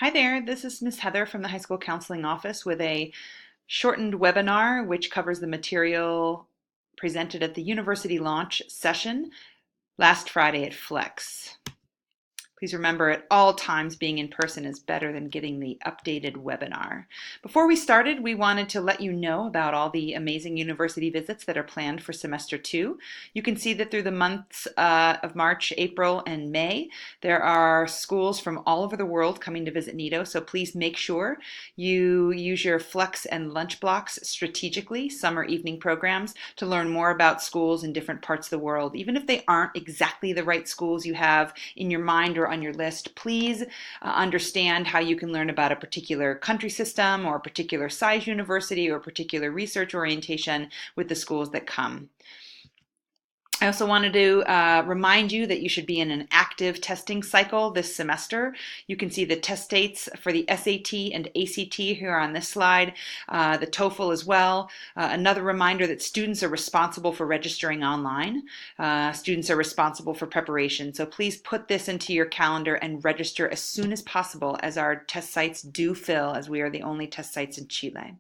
Hi there, this is Miss Heather from the High School Counseling Office with a shortened webinar which covers the material presented at the university launch session last Friday at Flex. Please remember at all times being in person is better than getting the updated webinar. Before we started, we wanted to let you know about all the amazing university visits that are planned for semester 2. You can see that through the months of March, April, and May, there are schools from all over the world coming to visit Nido, so please make sure you use your flex and lunch blocks strategically, summer evening programs, to learn more about schools in different parts of the world. Even if they aren't exactly the right schools you have in your mind or on your list, please understand how you can learn about a particular country system or a particular size university or particular research orientation with the schools that come. I also wanted to remind you that you should be in an active testing cycle this semester. You can see the test dates for the SAT and ACT here on this slide, the TOEFL as well. Another reminder that students are responsible for registering online. Students are responsible for preparation, so please put this into your calendar and register as soon as possible as our test sites do fill, as we are the only test sites in Chile.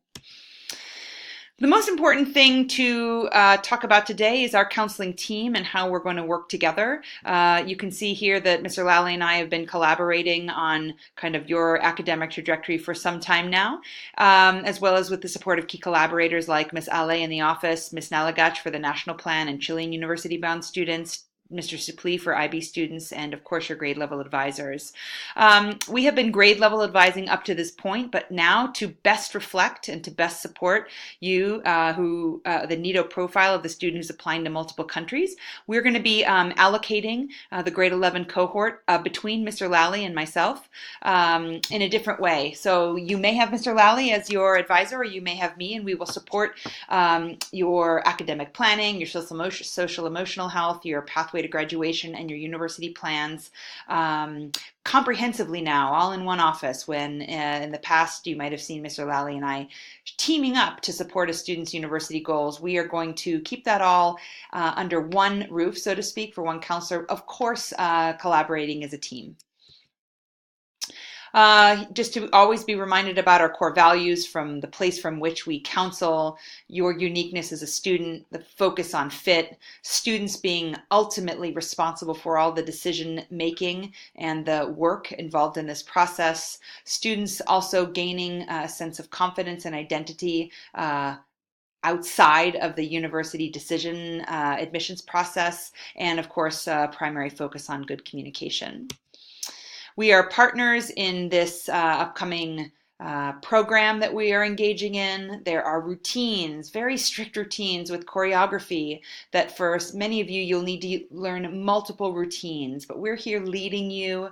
The most important thing to talk about today is our counseling team and how we're going to work together. You can see here that Mr. Lally and I have been collaborating on kind of your academic trajectory for some time now, as well as with the support of key collaborators like Ms. Ale in the office, Ms. Nalagach for the National Plan and Chilean University-bound students, Mr. Supli for IB students, and of course your grade level advisors. We have been grade level advising up to this point, but now to best reflect and to best support you, the NIDO profile of the student who's applying to multiple countries, we're going to be allocating the grade 11 cohort between Mr. Lally and myself in a different way. So you may have Mr. Lally as your advisor, or you may have me, and we will support your academic planning, your social emotional health, your pathway to graduation, and your university plans comprehensively now, all in one office, when in the past you might have seen Mr. Lally and I teaming up to support a student's university goals. We are going to keep that all under one roof, so to speak, for one counselor, of course collaborating as a team. Just to always be reminded about our core values from the place from which we counsel, your uniqueness as a student, the focus on fit, students being ultimately responsible for all the decision making and the work involved in this process, students also gaining a sense of confidence and identity outside of the university decision admissions process, and of course primary focus on good communication. We are partners in this upcoming program that we are engaging in. There are routines, very strict routines with choreography that for many of you, you'll need to learn multiple routines, but we're here leading you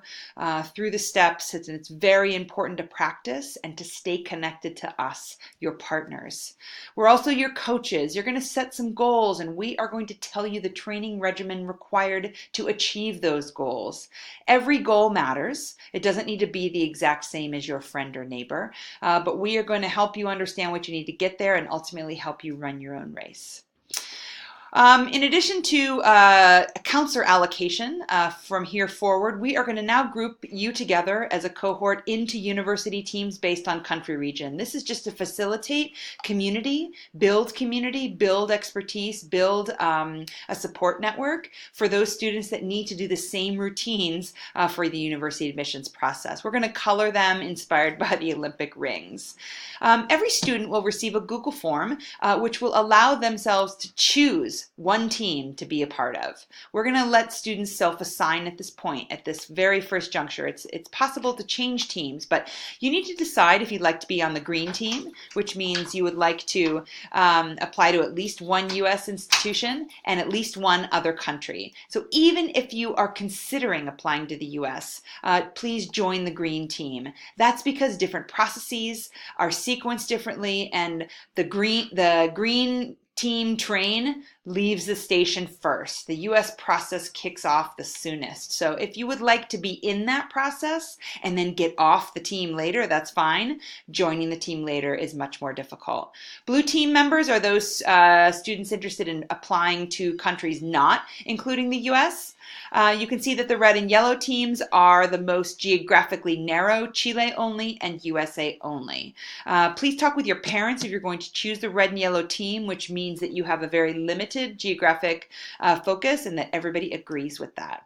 through the steps, and it's very important to practice and to stay connected to us, your partners. We're also your coaches. You're going to set some goals, and we are going to tell you the training regimen required to achieve those goals. Every goal matters. It doesn't need to be the exact same as your friend or neighbor. But we are going to help you understand what you need to get there and ultimately help you run your own race. In addition to counselor allocation from here forward, we are going to now group you together as a cohort into university teams based on country region. This is just to facilitate community, build expertise, build a support network for those students that need to do the same routines for the university admissions process. We're going to color them inspired by the Olympic rings. Every student will receive a Google form which will allow themselves to choose one team to be a part of. We're going to let students self-assign at this point, at this very first juncture. It's possible to change teams, but you need to decide if you'd like to be on the green team, which means you would like to apply to at least one U.S. institution and at least one other country. So even if you are considering applying to the U.S., please join the green team. That's because different processes are sequenced differently, and the green team train leaves the station first. The US process kicks off the soonest. So if you would like to be in that process and then get off the team later, that's fine. Joining the team later is much more difficult. Blue team members are those students interested in applying to countries not including the US. You can see that the red and yellow teams are the most geographically narrow, Chile only and USA only. Please talk with your parents if you're going to choose the red and yellow team, which means that you have a very limited geographic focus and that everybody agrees with that.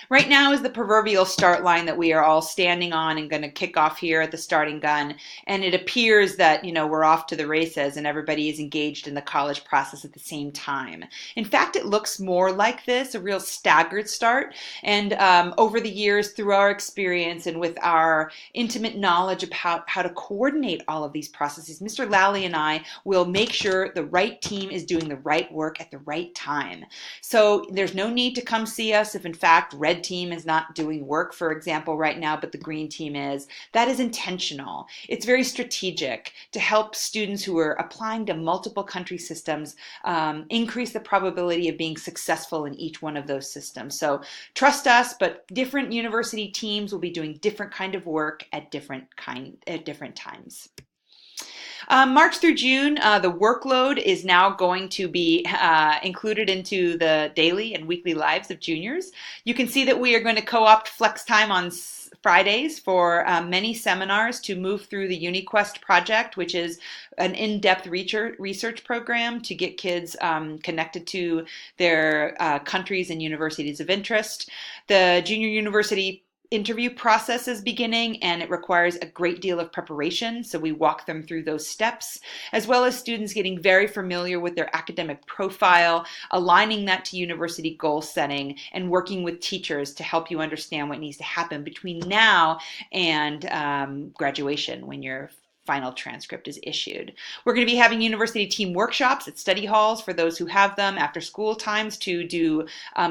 Right now is the proverbial start line that we are all standing on and going to kick off here at the starting gun. And it appears that, we're off to the races and everybody is engaged in the college process at the same time. In fact, it looks more like this, a real staggered start. And over the years, through our experience and with our intimate knowledge about how to coordinate all of these processes, Mr. Lally and I will make sure the right team is doing the right work at the right time. So there's no need to come see us if in fact red team is not doing work, for example, right now, but the green team is. That is intentional. It's very strategic to help students who are applying to multiple country systems increase the probability of being successful in each one of those systems. So trust us, but different university teams will be doing different kind of work at different times. March through June, the workload is now going to be included into the daily and weekly lives of juniors. You can see that we are going to co-opt flex time on Fridays for many seminars to move through the UniQuest project, which is an in-depth research program to get kids connected to their countries and universities of interest. The Junior University interview process is beginning and it requires a great deal of preparation, so we walk them through those steps, as well as students getting very familiar with their academic profile, aligning that to university goal setting, and working with teachers to help you understand what needs to happen between now and graduation when you're final transcript is issued. We're going to be having university team workshops at study halls for those who have them after school times to do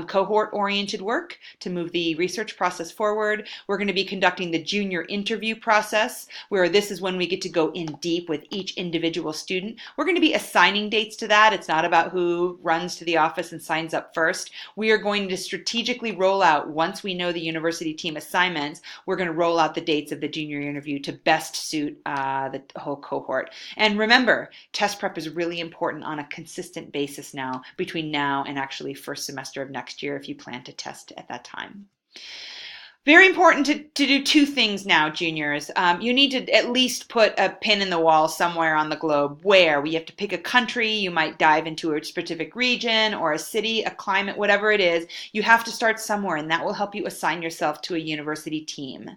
cohort-oriented work to move the research process forward. We're going to be conducting the junior interview process, where this is when we get to go in deep with each individual student. We're going to be assigning dates to that. It's not about who runs to the office and signs up first. We are going to strategically roll out, once we know the university team assignments, we're going to roll out the dates of the junior interview to best suit the whole cohort. And remember, test prep is really important on a consistent basis now, between now and actually first semester of next year if you plan to test at that time. Very important to do two things now, juniors. You need to at least put a pin in the wall somewhere on the globe where we have to pick a country. You might dive into a specific region or a city, a climate, whatever it is. You have to start somewhere, and that will help you assign yourself to a university team.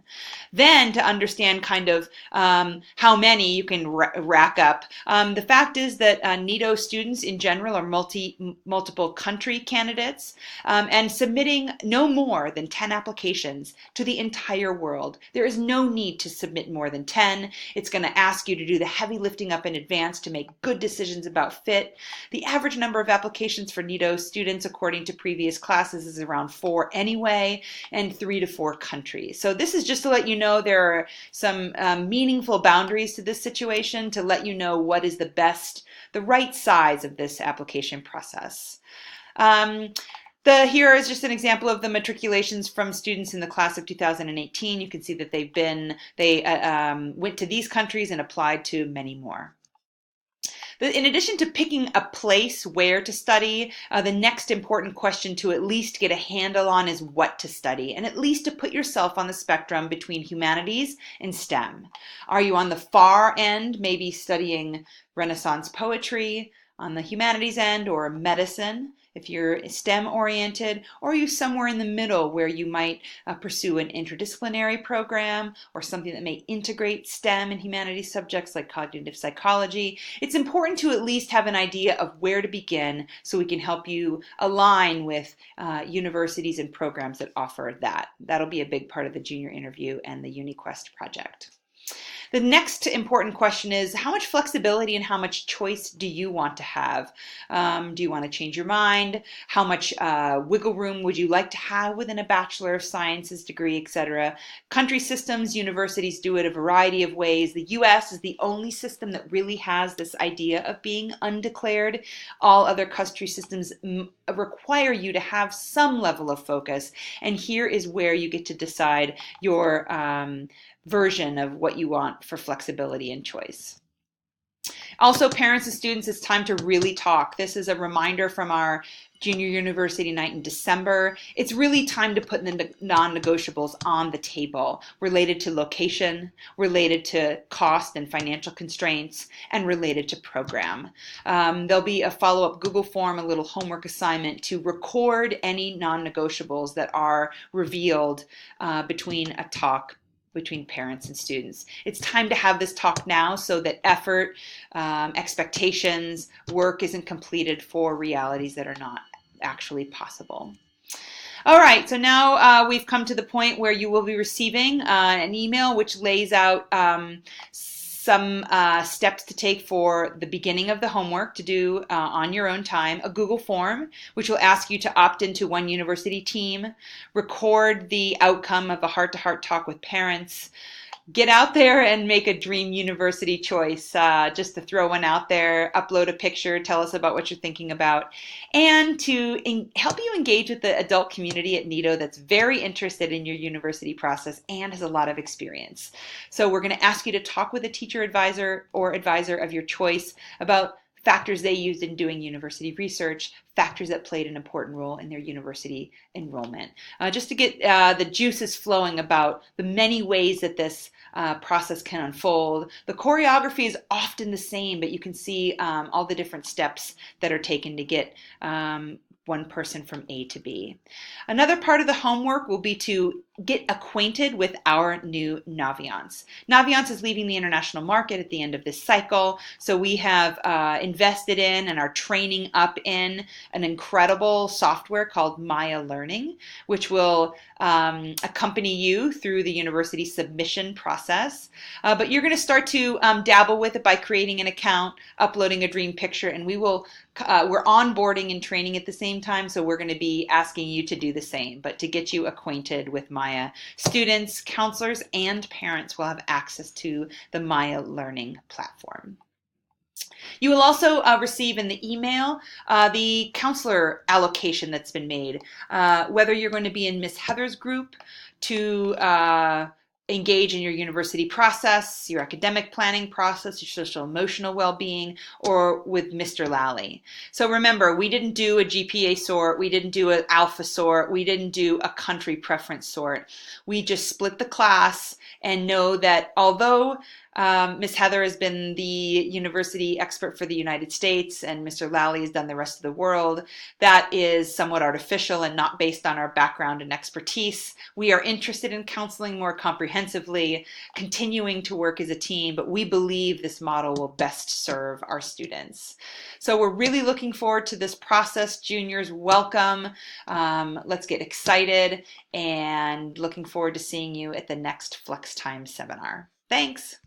Then to understand kind of how many you can rack up. The fact is that NITO students in general are multiple country candidates, and submitting no more than 10 applications to the entire world. There is no need to submit more than 10. It's going to ask you to do the heavy lifting up in advance to make good decisions about fit. The average number of applications for NITO students, according to previous classes, is around 4 anyway, and 3 to 4 countries. So this is just to let you know there are some meaningful boundaries to this situation, to let you know what is the right size of this application process. Here is just an example of the matriculations from students in the class of 2018. You can see that they went to these countries and applied to many more. In addition to picking a place where to study, the next important question to at least get a handle on is what to study, and at least to put yourself on the spectrum between humanities and STEM. Are you on the far end, maybe studying Renaissance poetry, on the humanities end, or medicine, if you're STEM oriented, or are you somewhere in the middle where you might pursue an interdisciplinary program or something that may integrate STEM and humanities subjects like cognitive psychology? It's important to at least have an idea of where to begin so we can help you align with universities and programs that offer that. That'll be a big part of the junior interview and the UniQuest project. The next important question is how much flexibility and how much choice do you want to have? Do you want to change your mind? How much wiggle room would you like to have within a Bachelor of Sciences degree, etc.? Country systems, universities do it a variety of ways. The US is the only system that really has this idea of being undeclared. All other country systems require you to have some level of focus, and here is where you get to decide your version of what you want for flexibility and choice. Also, parents and students, it's time to really talk. This is a reminder from our junior university night in December. It's really time to put the non-negotiables on the table related to location, related to cost and financial constraints, and related to program. There'll be a follow-up Google form, a little homework assignment to record any non-negotiables that are revealed between a talk between parents and students. It's time to have this talk now so that effort, expectations, work isn't completed for realities that are not actually possible. All right, so now we've come to the point where you will be receiving an email which lays out some steps to take for the beginning of the homework to do on your own time, a Google form, which will ask you to opt into one university team, record the outcome of a heart-to-heart talk with parents, get out there and make a dream university choice, just to throw one out there, upload a picture, tell us about what you're thinking about, and to help you engage with the adult community at Nido that's very interested in your university process and has a lot of experience. So we're going to ask you to talk with a teacher advisor or advisor of your choice about factors they used in doing university research, factors that played an important role in their university enrollment. Just to get the juices flowing about the many ways that this process can unfold. The choreography is often the same, but you can see all the different steps that are taken to get one person from A to B. Another part of the homework will be to get acquainted with our new Naviance. Naviance is leaving the international market at the end of this cycle, so we have invested in and are training up in an incredible software called Maya Learning, which will accompany you through the university submission process. But you're going to start to dabble with it by creating an account, uploading a dream picture, and we're onboarding and training at the same time, so we're going to be asking you to do the same, but to get you acquainted with Maya. Students, counselors, and parents will have access to the Maya Learning platform. You will also receive in the email the counselor allocation that's been made, whether you're going to be in Miss Heather's group to engage in your university process, your academic planning process, your social emotional well-being, or with Mr. Lally. So remember, we didn't do a GPA sort, we didn't do an alpha sort, we didn't do a country preference sort. We just split the class and know that although Ms. Heather has been the university expert for the United States and Mr. Lally has done the rest of the world, that is somewhat artificial and not based on our background and expertise. We are interested in counseling more comprehensively, continuing to work as a team, but we believe this model will best serve our students. So we're really looking forward to this process. Juniors, welcome. Let's get excited and looking forward to seeing you at the next Flex Time seminar. Thanks.